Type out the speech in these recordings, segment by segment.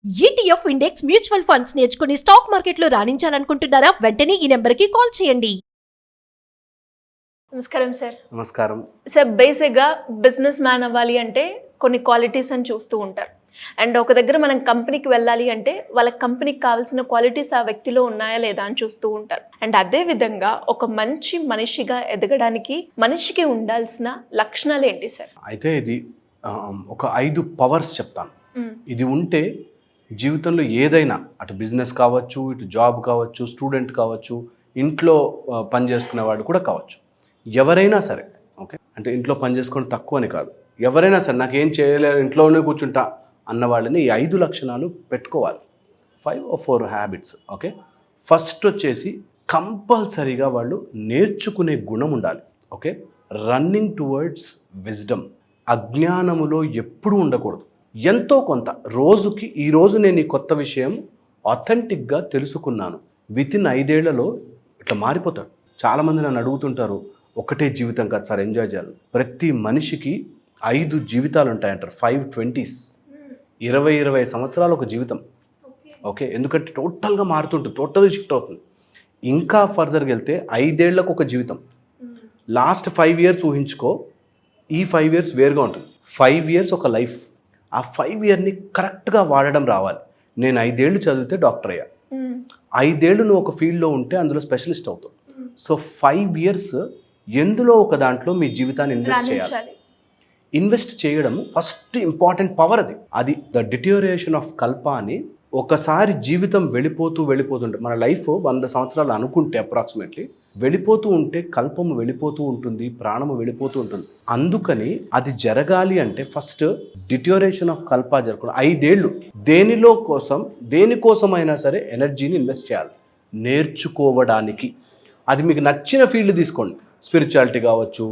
ETF index mutual funds నేర్చుకుని stock మార్కెట్లో రాణించాలనుకుంటున్నారా? వెంటనే ఈ నెంబర్కి కాల్ చేయండి. నమస్కారం సార్. నమస్కారం సార్, బేసిక్గా బిజినెస్ మ్యాన్ అవ్వాలి అంటే కొన్ని క్వాలిటీస్ అని చూస్తూ ఉంటారు. అండ్ ఒక దగ్గర మనం కంపెనీకి వెళ్ళాలి అంటే వాళ్ళ కంపెనీకి కావాల్సిన క్వాలిటీస్ ఆ వ్యక్తిలో ఉన్నాయా లేదా అని చూస్తూ ఉంటారు. అండ్ అదే విధంగా ఒక మంచి మనిషిగా ఎదగడానికి మనిషికి ఉండాల్సిన లక్షణాలు ఏంటి సార్? అయితే ఇది ఒక 5 పవర్స్ చెప్తాను. ఇది ఉంటే జీవితంలో ఏదైనా, అటు బిజినెస్ కావచ్చు, ఇటు జాబ్ కావచ్చు, స్టూడెంట్ కావచ్చు, ఇంట్లో పని చేసుకునేవాడు కూడా కావచ్చు, ఎవరైనా సరే. ఓకే, అంటే ఇంట్లో పని చేసుకోవడం తక్కువ అని కాదు, ఎవరైనా సరే నాకేం చేయలేదు ఇంట్లోనే కూర్చుంటా అన్న వాళ్ళని ఈ 5 లక్షణాలు పెట్టుకోవాలి. 5 or 4 హ్యాబిట్స్. ఓకే, ఫస్ట్ వచ్చేసి కంపల్సరీగా వాళ్ళు నేర్చుకునే గుణం ఉండాలి. Okay, running towards wisdom. అజ్ఞానములో ఎప్పుడూ ఉండకూడదు. ఎంతో కొంత రోజుకి, ఈరోజు నేను ఈ కొత్త విషయం ఆథెంటిక్గా తెలుసుకున్నాను, వితిన్ 5 ఏళ్లలో ఇట్లా మారిపోతాడు. చాలామంది నన్ను అడుగుతుంటారు, ఒకటే జీవితం కాదు సార్, ఎంజాయ్ చేయాలి. ప్రతి మనిషికి 5 జీవితాలు ఉంటాయంటారు. 5 20s, 20 సంవత్సరాలు ఒక జీవితం. ఓకే, ఎందుకంటే టోటల్గా మారుతుంటుంది, టోటల్గా షిఫ్ట్ అవుతుంది. ఇంకా ఫర్దర్కి వెళ్తే 5 ఏళ్లకు ఒక జీవితం. లాస్ట్ 5 years ఊహించుకో, ఈ 5 years వేరుగా ఉంటుంది. 5 years ఒక లైఫ్. ఆ 5 yearని కరెక్ట్గా వాడడం రావాలి. నేను 5 ఏళ్ళు చదివితే డాక్టర్ అయ్యా, 5 ఏళ్ళు నువ్వు ఒక ఫీల్డ్లో ఉంటే అందులో స్పెషలిస్ట్ అవుతావు. సో 5 years ఎందులో ఒక దాంట్లో మీ జీవితాన్ని ఇన్వెస్ట్ చేయాలి. ఇన్వెస్ట్ చేయడం ఫస్ట్ ఇంపార్టెంట్ పవర్. అది ద డిటోరియేషన్ ఆఫ్ కల్ప అని. ఒకసారి జీవితం వెళ్ళిపోతుంటే, మన లైఫ్ 100 సంవత్సరాలు అనుకుంటే అప్రాక్సిమేట్లీ వెళ్ళిపోతూ ఉంటే కల్పము వెళ్ళిపోతూ ఉంటుంది, ప్రాణము వెళ్ళిపోతూ ఉంటుంది. అందుకని అది జరగాలి అంటే ఫస్ట్ డిటోరియేషన్ ఆఫ్ కల్ప జరగకుండా 5 ఏళ్ళు దేనికోసమైనా సరే ఎనర్జీని ఇన్వెస్ట్ చేయాలి నేర్చుకోవడానికి. అది మీకు నచ్చిన ఫీల్డ్ తీసుకోండి, స్పిరిచువాలిటీ కావచ్చు,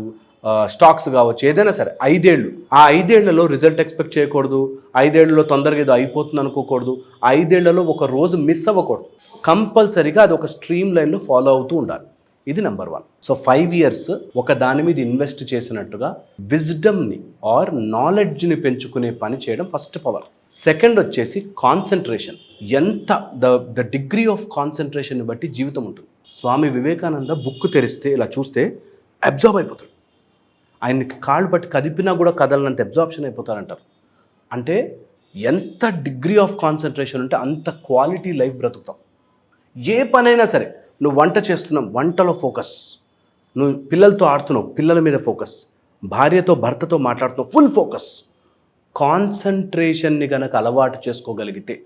స్టాక్స్ కావచ్చు, ఏదైనా సరే. 5 ఏళ్ళు, ఆ 5 ఏళ్లలో రిజల్ట్ ఎక్స్పెక్ట్ చేయకూడదు. 5 ఏళ్లలో తొందరగా ఏదో అయిపోతుంది అనుకోకూడదు. 5 ఏళ్లలో ఒక రోజు మిస్ అవ్వకూడదు. కంపల్సరీగా అది ఒక స్ట్రీమ్ లైన్లో ఫాలో అవుతూ ఉండాలి. ఇది నెంబర్ 1. సో 5 years ఒక దాని మీద ఇన్వెస్ట్ చేసినట్టుగా విజ్డమ్ని ఆర్ నాలెడ్జ్ని పెంచుకునే పని చేయడం ఫస్ట్ పవర్. సెకండ్ వచ్చేసి కాన్సన్ట్రేషన్. ఎంత ద డిగ్రీ ఆఫ్ కాన్సన్ట్రేషన్ని బట్టి జీవితం ఉంటుంది. స్వామి వివేకానంద బుక్ తెరిస్తే ఇలా చూస్తే అబ్జార్బ్ అయిపోతాడు. ఆయన్ని కాళ్ళు పట్టి కదిపినా కూడా కదలనంత అబ్జార్ప్షన్ అయిపోతారంటారు. అంటే ఎంత డిగ్రీ ఆఫ్ కాన్సన్ట్రేషన్ ఉంటే అంత క్వాలిటీ లైఫ్ బ్రతుకుతాం. ఏ పనైనా సరే, నువ్వు వంట చేస్తున్నావు, వంటలో ఫోకస్. నువ్వు పిల్లలతో ఆడుతున్నావు, పిల్లల మీద ఫోకస్. భార్యతో భర్తతో మాట్లాడుతున్నావు, ఫుల్ ఫోకస్. కాన్సన్ట్రేషన్ని కనుక అలవాటు చేసుకోగలిగితే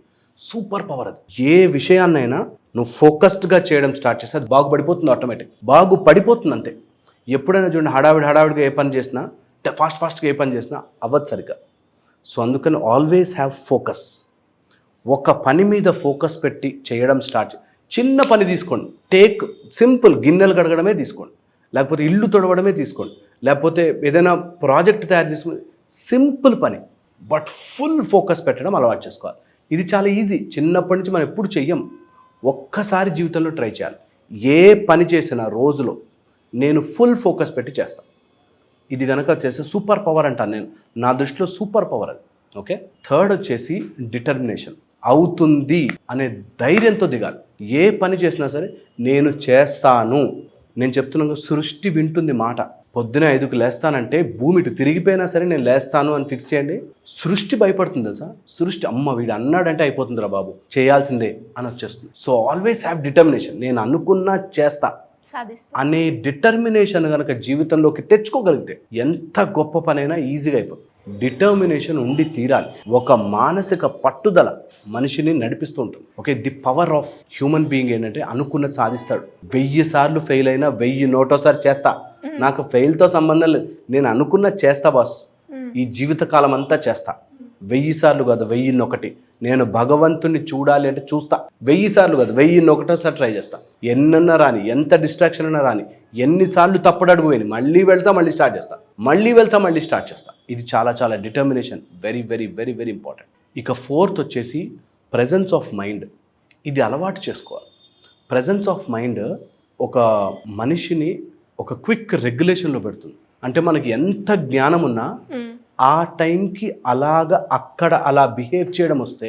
సూపర్ పవర్ అది. ఏ విషయాన్నైనా నువ్వు ఫోకస్డ్గా చేయడం స్టార్ట్ చేస్తే అది బాగుపడిపోతుంది, ఆటోమేటిక్ బాగుపడిపోతుంది అంతే. ఎప్పుడైనా చూడండి, హడావిడిగా ఏ పని చేసినా, ఫాస్ట్గా ఏ పని చేసినా అవ్వదు సరిగ్గా. సో అందుకని ఆల్వేస్ హ్యావ్ ఫోకస్. ఒక పని మీద ఫోకస్ పెట్టి చేయడం స్టార్ట్. చిన్న పని తీసుకోండి, టేక్ సింపుల్, గిన్నెలు కడగడమే తీసుకోండి, లేకపోతే ఇల్లు తొడవడమే తీసుకోండి, లేకపోతే ఏదైనా ప్రాజెక్ట్ తయారు చేసుకుని, సింపుల్ పని బట్ ఫుల్ ఫోకస్ పెట్టడం అలవాటు చేసుకోవాలి. ఇది చాలా ఈజీ, చిన్నప్పటి నుంచి మనం ఎప్పుడు చెయ్యం. ఒక్కసారి జీవితంలో ట్రై చేయాలి. ఏ పని చేసినా రోజులో నేను ఫుల్ ఫోకస్ పెట్టి చేస్తాను. ఇది కనుక చేస్తే సూపర్ పవర్ అంటాను నేను, నా దృష్టిలో సూపర్ పవర్ అది. ఓకే, థర్డ్ వచ్చేసి డిటర్మినేషన్. అవుతుంది అనే ధైర్యంతో దిగాలి. ఏ పని చేసినా సరే నేను చేస్తాను. నేను చెప్తున్నాను, సృష్టి వింటుంది మాట. పొద్దున 5కి లేస్తానంటే భూమి ఇటు తిరిగిపోయినా సరే నేను లేస్తాను అని ఫిక్స్ చేయండి. సృష్టి భయపడుతుంది తెలుసా. సృష్టి అమ్మ వీడు అన్నాడంటే అయిపోతుందిరా బాబు, చేయాల్సిందే అని వచ్చేస్తుంది. So always have determination. నేను అనుకున్నా చేస్తా అనే డిటర్మినేషన్ కనుక జీవితంలోకి తెచ్చుకోగలిగితే ఎంత గొప్ప పనైనా ఈజీగా అయిపోతుంది. డిటర్మినేషన్ ఉండి తీరాలి. ఒక మానసిక పట్టుదల మనిషిని నడిపిస్తూ ఉంటుంది. Okay, the power of human being ఏంటంటే అనుకున్నది సాధిస్తాడు. 1000 సార్లు ఫెయిల్ అయినా 1001 చేస్తా, నాకు ఫెయిల్తో సంబంధం లేదు, నేను అనుకున్నది చేస్తా బాస్, ఈ జీవితకాలం అంతా చేస్తా. 1000 సార్లు కాదు, 1001. నేను భగవంతుని చూడాలి అంటే చూస్తా. 1000 సార్లు కాదు, 1001 ట్రై చేస్తా. ఎన్నన్నా రాని, ఎంత డిస్ట్రాక్షన్ అయినా రాని, ఎన్నిసార్లు తప్పడడుగు వేని, మళ్ళీ వెళ్తా, మళ్ళీ స్టార్ట్ చేస్తా, మళ్ళీ స్టార్ట్ చేస్తా. ఇది చాలా చాలా determination, very very very very important. ఇక 4th వచ్చేసి ప్రెజెన్స్ ఆఫ్ మైండ్. ఇది అలవాటు చేసుకోవాలి. ప్రెజెన్స్ ఆఫ్ మైండ్ ఒక మనిషిని ఒక క్విక్ రెగ్యులేషన్లో పెడుతుంది. అంటే మనకి ఎంత జ్ఞానం ఉన్నా ఆ టైంకి అలా బిహేవ్ చేయడం వస్తే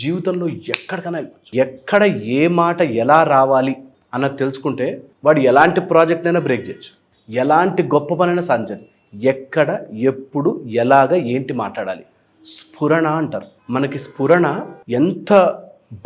జీవితంలో ఎక్కడికైనా వెళ్ళొచ్చు. ఎక్కడ ఏ మాట ఎలా రావాలి అన్నది తెలుసుకుంటే వాడు ఎలాంటి ప్రాజెక్ట్ అయినా బ్రేక్ చేయొచ్చు, ఎలాంటి గొప్ప పనైనా సాధించచ్చు. ఎక్కడ ఎప్పుడు ఎలాగ ఏంటి మాట్లాడాలి, స్ఫురణ అంటారు. మనకి స్ఫురణ ఎంత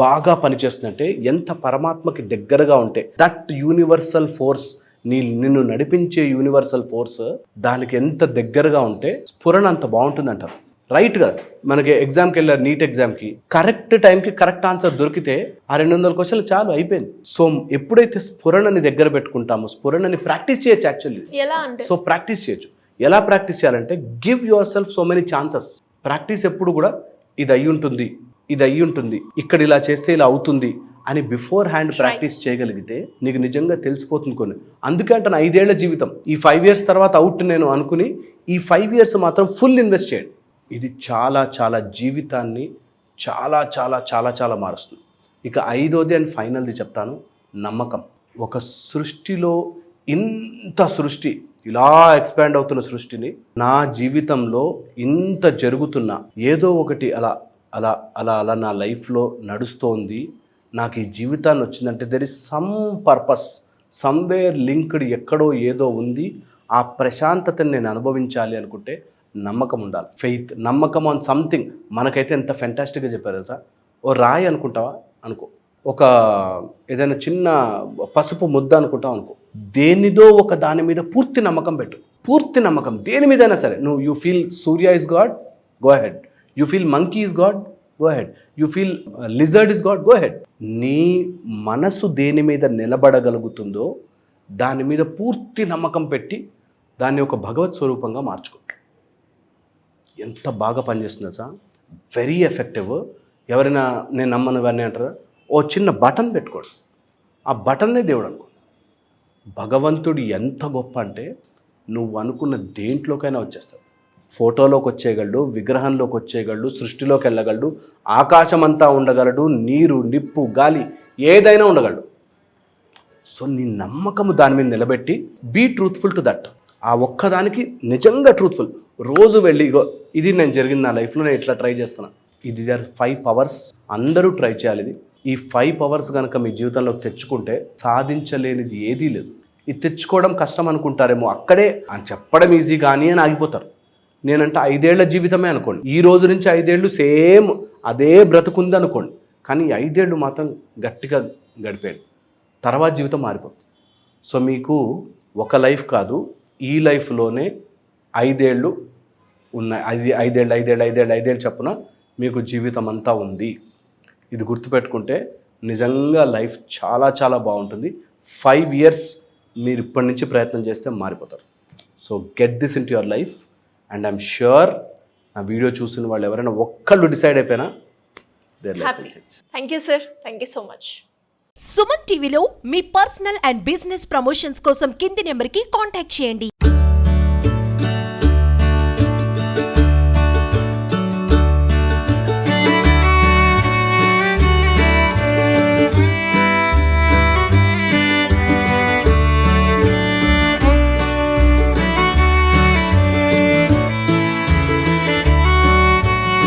బాగా పనిచేస్తుందంటే, ఎంత పరమాత్మకి దగ్గరగా ఉంటే, దట్ యూనివర్సల్ ఫోర్స్, నిన్ను నడిపించే యూనివర్సల్ ఫోర్స్ దానికి ఎంత దగ్గరగా ఉంటే స్ఫురణ అంత బాగుంటుంది అంటారు. రైట్గా మనకి ఎగ్జామ్కి వెళ్ళారు, నీట్ ఎగ్జామ్కి కరెక్ట్ టైంకి కరెక్ట్ ఆన్సర్ దొరికితే ఆ 200 క్వశ్చన్లు చాలు, అయిపోయింది. సో ఎప్పుడైతే స్ఫురణని దగ్గర పెట్టుకుంటామో, స్ఫురణని ప్రాక్టీస్ చేయొచ్చు. యాక్చువల్లీ ఎలా అంటే సో ప్రాక్టీస్ చేయొచ్చు. ఎలా ప్రాక్టీస్ చేయాలంటే, give your self so many chances. Practice ఎప్పుడు కూడా ఇది అయ్యి ఉంటుంది, ఇది అయ్యి ఉంటుంది, ఇక్కడ ఇలా చేస్తే ఇలా అవుతుంది అని బిఫోర్ హ్యాండ్ ప్రాక్టీస్ చేయగలిగితే నీకు నిజంగా తెలిసిపోతుంది కొన్ని. అందుకే అంటే 5 ఏళ్ల జీవితం, ఈ 5 years తర్వాత అవుట్ నేను అనుకుని ఈ 5 years మాత్రం ఫుల్ ఇన్వెస్ట్ చేయండి. ఇది చాలా చాలా జీవితాన్ని చాలా చాలా చాలా చాలా మారుస్తుంది. ఇక 5వది అండ్ ఫైనల్ది చెప్తాను, నమ్మకం. ఒక సృష్టిలో ఇంత సృష్టి ఇలా ఎక్స్పాండ్ అవుతున్న సృష్టిని, నా జీవితంలో ఇంత జరుగుతున్నా ఏదో ఒకటి అలా అలా అలా అలా నా లైఫ్లో నడుస్తోంది, నాకు ఈ జీవితాన్ని వచ్చిందంటే there is some purpose, somewhere linked, ఎక్కడో ఏదో ఉంది. ఆ ప్రశాంతతని నేను అనుభవించాలి అనుకుంటే నమ్మకం ఉండాలి. ఫెయిత్, నమ్మకం ఆన్ సంథింగ్. మనకైతే ఎంత ఫెంటాస్టిక్గా చెప్పారు తెలుసా. ఓ రాయి అనుకుంటావా అనుకో, ఒక ఏదైనా చిన్న పసుపు ముద్ద అనుకుంటావు అనుకో, దేనిదో ఒక దాని మీద పూర్తి నమ్మకం పెట్టు. పూర్తి నమ్మకం దేని మీదైనా సరే. నువ్వు you feel Surya is God, go ahead. You feel monkey is God, go ahead. You feel lizard is God, go ahead. నీ మనసు దేని మీద నిలబడగలుగుతుందో దాని మీద పూర్తి నమ్మకం పెట్టి దాన్ని ఒక భగవత్ స్వరూపంగా మార్చుకో. ఎంత బాగా పనిచేస్తుందో సార్, వెరీ ఎఫెక్టివ్. ఎవరైనా నేను నమ్మను ఇవన్నీ అంటారా, ఓ చిన్న బటన్ పెట్టుకోండి, ఆ బటన్నే దేవుడు అనుకో. భగవంతుడు ఎంత గొప్ప అంటే నువ్వు అనుకున్న దేంట్లోకైనా వచ్చేస్తాడు. ఫోటోలోకి వచ్చేయగలడు, విగ్రహంలోకి వచ్చేయగలడు, సృష్టిలోకి వెళ్ళగలడు, ఆకాశం అంతా ఉండగలడు, నీరు, నిప్పు, గాలి ఏదైనా ఉండగలడు. సో నీ నమ్మకము దాని మీద నిలబెట్టి బీ ట్రూత్ఫుల్ టు దట్. ఆ ఒక్కదానికి నిజంగా ట్రూత్ఫుల్. రోజు వెళ్ళి ఇగో ఇది నేను జరిగింది నా లైఫ్లో, నేను ఇట్లా ట్రై చేస్తున్నా. ఇది 5 powers, అందరూ ట్రై చేయాలి. ఇది ఈ 5 powers కనుక మీ జీవితంలోకి తెచ్చుకుంటే సాధించలేనిది ఏదీ లేదు. ఇది తెచ్చుకోవడం కష్టం అనుకుంటారేమో, అక్కడే అని చెప్పడం ఈజీ కానీ అని ఆగిపోతారు. నేనంటే 5 ఏళ్ల జీవితమే అనుకోండి, ఈ రోజు నుంచి 5 ఏళ్ళు సేమ్ అదే బ్రతుకుంది అనుకోండి, కానీ 5 ఏళ్ళు మాత్రం గట్టిగా గడిపేయండి, తర్వాత జీవితం మారిపోతుంది. సో మీకు ఒక లైఫ్ కాదు, ఈ లైఫ్లోనే 5 ఏళ్ళు ఉన్నాయి. 5 ఏళ్ళు చెప్పున మీకు జీవితం అంతా ఉంది. ఇది గుర్తుపెట్టుకుంటే నిజంగా లైఫ్ చాలా చాలా బాగుంటుంది. 5 years మీరు ఇప్పటి నుంచి ప్రయత్నం చేస్తే మారిపోతారు. So get this in to your life and I'm sure నా వీడియో చూసిన వాళ్ళు ఎవరైనా ఒక్కళ్ళు డిసైడ్ అయిపోయినా their life will change. Thank you sir, thank you so much. Suman టీవీలో మీ పర్సనల్ అండ్ బిజినెస్ ప్రమోషన్స్ కోసం కింది నెంబర్కి కాంటాక్ట్ చేయండి.